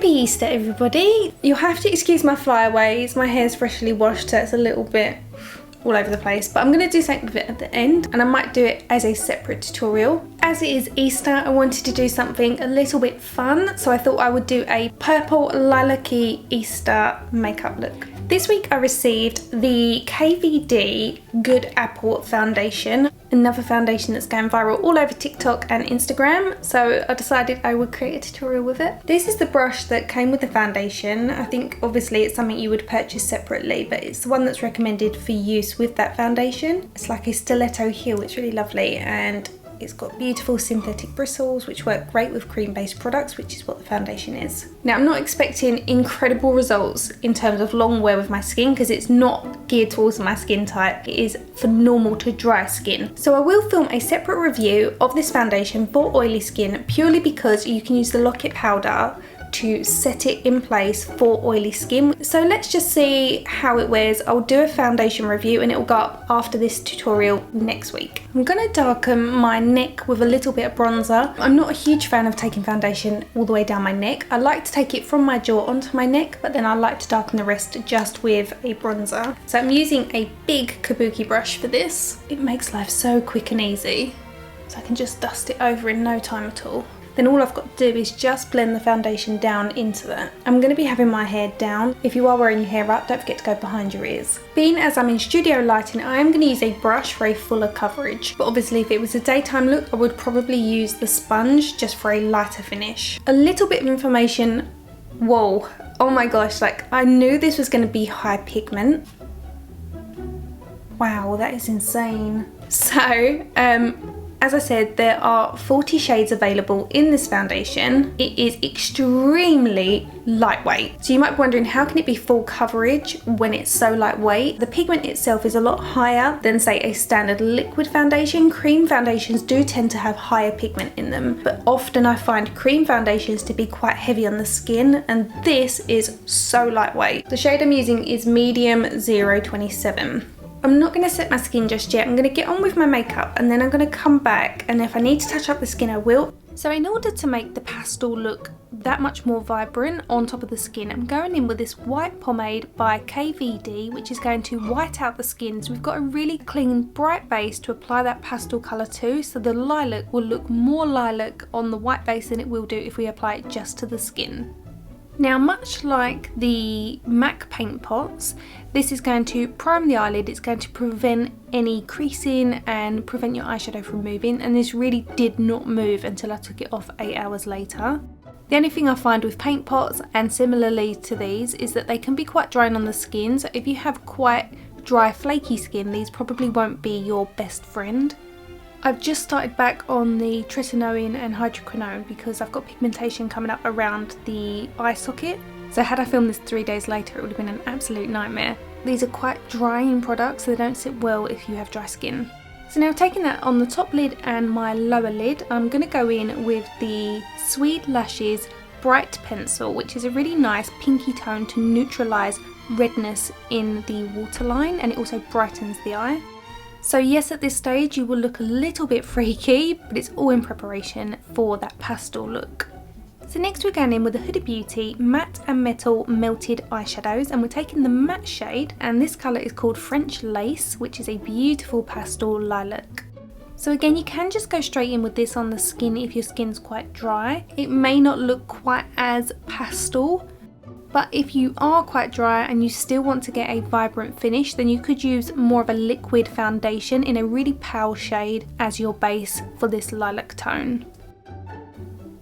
Happy Easter, everybody. You'll have to excuse my flyaways. My hair's freshly washed, so it's a little bit all over the place, but I'm going to do something with it at the end, and I might do it as a separate tutorial. As it is Easter, I wanted to do something a little bit fun, so I thought I would do a purple lilac-y Easter makeup look. This week I received the KVD Good Apple Foundation, another foundation that's going viral all over TikTok and Instagram, so I decided I would create a tutorial with it. This is the brush that came with the foundation. I think obviously it's something you would purchase separately, but it's the one that's recommended for use with that foundation. It's like a stiletto heel, it's really lovely, and it's got beautiful synthetic bristles which work great with cream-based products, which is what the foundation is. Now, I'm not expecting incredible results in terms of long wear with my skin because it's not geared towards my skin type. It is for normal to dry skin. So I will film a separate review of this foundation for oily skin purely because you can use the Lock-It powder to set it in place for oily skin. So let's just see how it wears. I'll do a foundation review and it will go up after this tutorial next week. I'm going to darken my neck with a little bit of bronzer. I'm not a huge fan of taking foundation all the way down my neck. I like to take it from my jaw onto my neck, but then I like to darken the rest just with a bronzer. So I'm using a big kabuki brush for this. It makes life so quick and easy. So I can just dust it over in no time at all. Then all I've got to do is just blend the foundation down into that. I'm going to be having my hair down. If you are wearing your hair up, don't forget to go behind your ears. Being as I'm in studio lighting, I am going to use a brush for a fuller coverage. But obviously if it was a daytime look, I would probably use the sponge just for a lighter finish. A little bit of information. Whoa, oh my gosh, like I knew this was going to be high pigment. Wow, that is insane. So, as I said, there are 40 shades available in this foundation. It is extremely lightweight. So you might be wondering, how can it be full coverage when it's so lightweight? The pigment itself is a lot higher than, say, a standard liquid foundation. Cream foundations do tend to have higher pigment in them, but often I find cream foundations to be quite heavy on the skin, and this is so lightweight. The shade I'm using is medium 027. I'm not going to set my skin just yet. I'm going to get on with my makeup and then I'm going to come back, and if I need to touch up the skin I will. So in order to make the pastel look that much more vibrant on top of the skin, I'm going in with this white pomade by KVD, which is going to white out the skin. So we've got a really clean bright base to apply that pastel colour to, so the lilac will look more lilac on the white base than it will do if we apply it just to the skin. Now, much like the MAC paint pots, this is going to prime the eyelid. It's going to prevent any creasing and prevent your eyeshadow from moving, and this really did not move until I took it off 8 hours later. The only thing I find with paint pots, and similarly to these, is that they can be quite drying on the skin, so if you have quite dry flaky skin, these probably won't be your best friend. I've just started back on the tretinoin and hydroquinone because I've got pigmentation coming up around the eye socket. So had I filmed this 3 days later, it would have been an absolute nightmare. These are quite drying products, so they don't sit well if you have dry skin. So now, taking that on the top lid and my lower lid, I'm going to go in with the Sweed Lashes Bright Pencil, which is a really nice pinky tone to neutralise redness in the waterline, and it also brightens the eye. So yes, at this stage you will look a little bit freaky, but it's all in preparation for that pastel look. So next we're going in with the Huda Beauty Matte and Metal Melted Eyeshadows, and we're taking the matte shade, and this colour is called French Lace, which is a beautiful pastel lilac. So again, you can just go straight in with this on the skin if your skin's quite dry. It may not look quite as pastel, but if you are quite dry and you still want to get a vibrant finish, then you could use more of a liquid foundation in a really pale shade as your base for this lilac tone.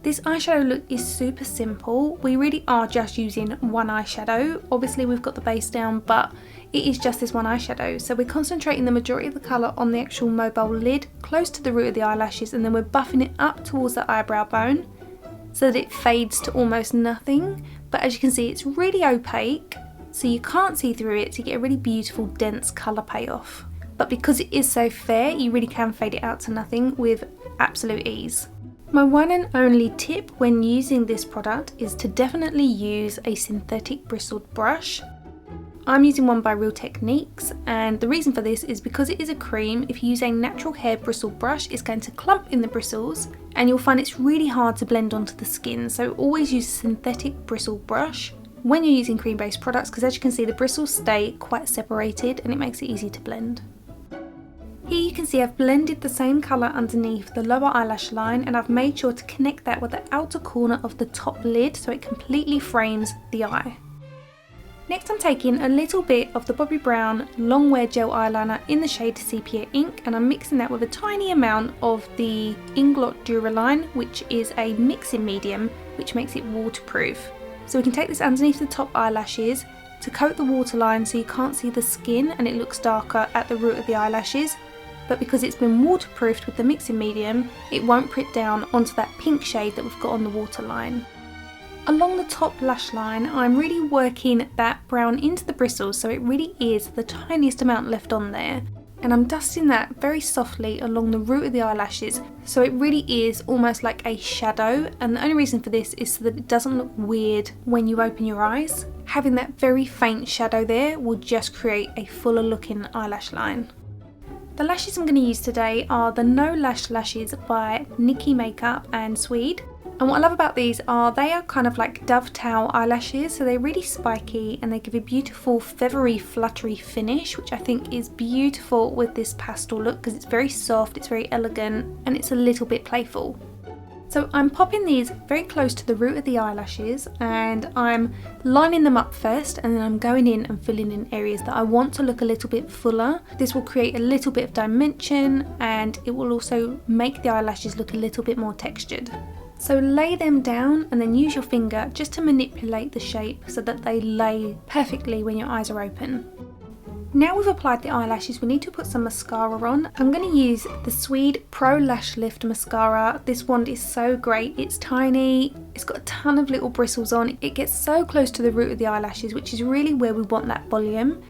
This eyeshadow look is super simple. We really are just using one eyeshadow. Obviously we've got the base down, but it is just this one eyeshadow. So we're concentrating the majority of the colour on the actual mobile lid, close to the root of the eyelashes, and then we're buffing it up towards the eyebrow bone so that it fades to almost nothing. But as you can see, it's really opaque, so you can't see through it to get a really beautiful dense colour payoff. But because it is so fair, you really can fade it out to nothing with absolute ease. My one and only tip when using this product is to definitely use a synthetic bristled brush. I'm using one by Real Techniques, and the reason for this is because it is a cream. If you use a natural hair bristle brush, it's going to clump in the bristles and you'll find it's really hard to blend onto the skin, so always use a synthetic bristle brush when you're using cream based products, because as you can see the bristles stay quite separated and it makes it easy to blend. Here you can see I've blended the same colour underneath the lower eyelash line, and I've made sure to connect that with the outer corner of the top lid so it completely frames the eye. Next I'm taking a little bit of the Bobbi Brown Long Wear Gel Eyeliner in the shade Sepia Ink, and I'm mixing that with a tiny amount of the Inglot Duraline, which is a mixing medium which makes it waterproof. So we can take this underneath the top eyelashes to coat the waterline so you can't see the skin and it looks darker at the root of the eyelashes. But because it's been waterproofed with the mixing medium, it won't print down onto that pink shade that we've got on the waterline. Along the top lash line, I'm really working that brown into the bristles so it really is the tiniest amount left on there. And I'm dusting that very softly along the root of the eyelashes so it really is almost like a shadow, and the only reason for this is so that it doesn't look weird when you open your eyes. Having that very faint shadow there will just create a fuller looking eyelash line. The lashes I'm going to use today are the No Lash lashes by Nikki Makeup and Sweed. And what I love about these are they are kind of like dovetail eyelashes, so they're really spiky and they give a beautiful feathery fluttery finish, which I think is beautiful with this pastel look because it's very soft, it's very elegant and it's a little bit playful. So I'm popping these very close to the root of the eyelashes and I'm lining them up first, and then I'm going in and filling in areas that I want to look a little bit fuller. This will create a little bit of dimension and it will also make the eyelashes look a little bit more textured. So lay them down and then use your finger just to manipulate the shape so that they lay perfectly when your eyes are open. Now we've applied the eyelashes, we need to put some mascara on. I'm going to use the Sweed Pro Lash Lift Mascara. This wand is so great, it's tiny, it's got a ton of little bristles on, it gets so close to the root of the eyelashes, which is really where we want that volume.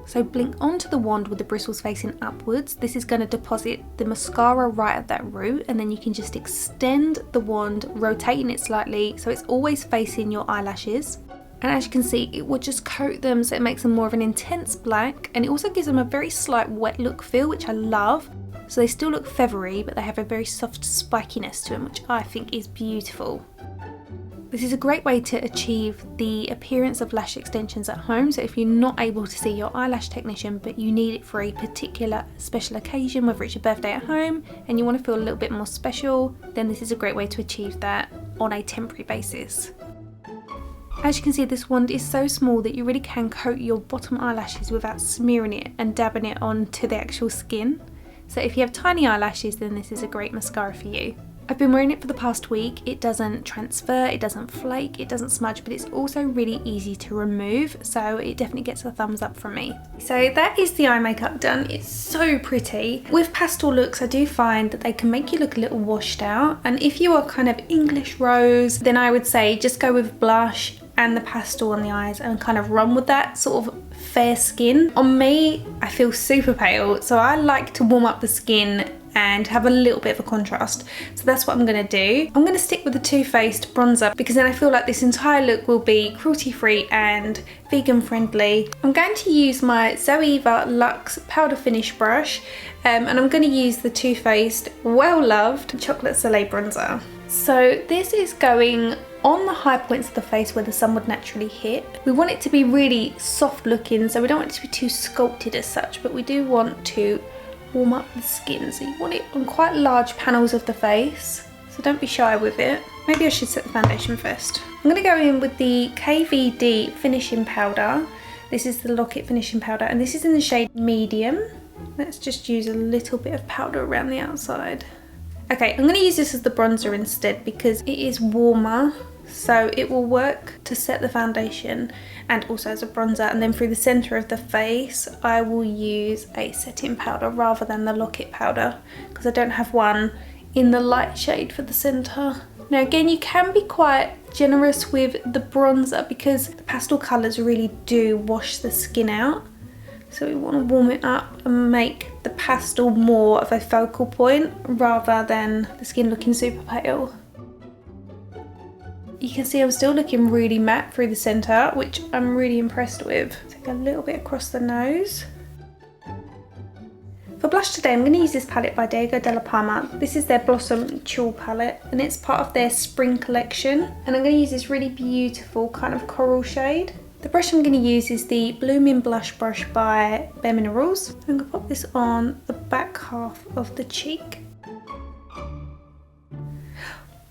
So blink onto the wand with the bristles facing upwards. This is going to deposit the mascara right at that root, and then you can just extend the wand, rotating it slightly so it's always facing your eyelashes. And as you can see, it will just coat them so it makes them more of an intense black, and it also gives them a very slight wet look feel, which I love. So they still look feathery, but they have a very soft spikiness to them, which I think is beautiful. This is a great way to achieve the appearance of lash extensions at home. So if you're not able to see your eyelash technician but you need it for a particular special occasion, whether it's your birthday at home and you want to feel a little bit more special, then this is a great way to achieve that on a temporary basis. As you can see, this wand is so small that you really can coat your bottom eyelashes without smearing it and dabbing it onto the actual skin. So if you have tiny eyelashes, then this is a great mascara for you. I've been wearing it for the past week. It doesn't transfer, it doesn't flake, it doesn't smudge, but it's also really easy to remove, so it definitely gets a thumbs up from me. So that is the eye makeup done. It's so pretty. With pastel looks, I do find that they can make you look a little washed out, and if you are kind of English rose, then I would say just go with blush and the pastel on the eyes and kind of run with that sort of fair skin. On me, I feel super pale, so I like to warm up the skin and have a little bit of a contrast. So that's what I'm going to do. I'm going to stick with the Too Faced bronzer because then I feel like this entire look will be cruelty free and vegan friendly. I'm going to use my Zoeva Luxe powder finish brush and I'm going to use the Too Faced well loved chocolate Soleil bronzer. So this is going on the high points of the face where the sun would naturally hit. We want it to be really soft looking, so we don't want it to be too sculpted as such, but we do want to warm up the skin, so you want it on quite large panels of the face, so don't be shy with it. Maybe I should set the foundation first. I'm going to go in with the KVD finishing powder. This is the Lock It finishing powder and this is in the shade medium. Let's just use a little bit of powder around the outside. Okay, I'm going to use this as the bronzer instead because it is warmer, so it will work to set the foundation and also as a bronzer, and then through the centre of the face I will use a setting powder rather than the Lock It powder because I don't have one in the light shade for the centre. Now again, you can be quite generous with the bronzer because the pastel colours really do wash the skin out, so we want to warm it up and make the pastel more of a focal point rather than the skin looking super pale. You you can see I'm still looking really matte through the centre, which I'm really impressed with. Take a little bit across the nose. For blush today, I'm going to use this palette by Diego de la Palma. This is their Blossom Chill palette, and it's part of their spring collection. And I'm going to use this really beautiful kind of coral shade. The brush I'm going to use is the Blooming Blush brush by Bare Minerals. I'm going to pop this on the back half of the cheek.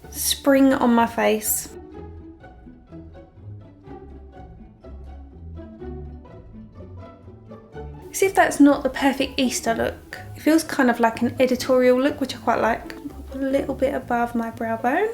Spring on my face. See if that's not the perfect Easter look. It feels kind of like an editorial look, which I quite like. Pop a little bit above my brow bone.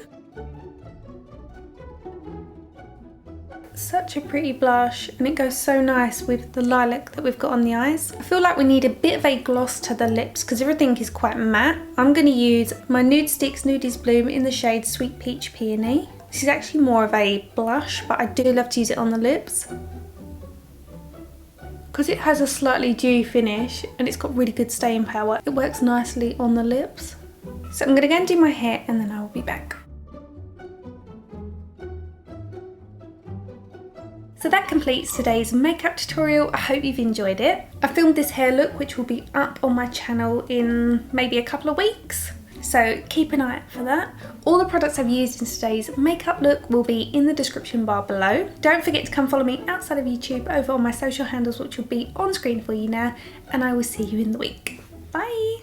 Such a pretty blush, and it goes so nice with the lilac that we've got on the eyes. I feel like we need a bit of a gloss to the lips because everything is quite matte. I'm going to use my Nude Sticks Nudies Bloom in the shade Sweet Peach Peony. This is actually more of a blush, but I do love to use it on the lips because it has a slightly dewy finish and it's got really good staying power. It works nicely on the lips. So I'm going to go and do my hair and then I will be back. So that completes today's makeup tutorial. I hope you've enjoyed it. I filmed this hair look, which will be up on my channel in maybe a couple of weeks. So keep an eye out for that. All the products I've used in today's makeup look will be in the description bar below. Don't forget to come follow me outside of YouTube over on my social handles, which will be on screen for you now. And I will see you in the week. Bye.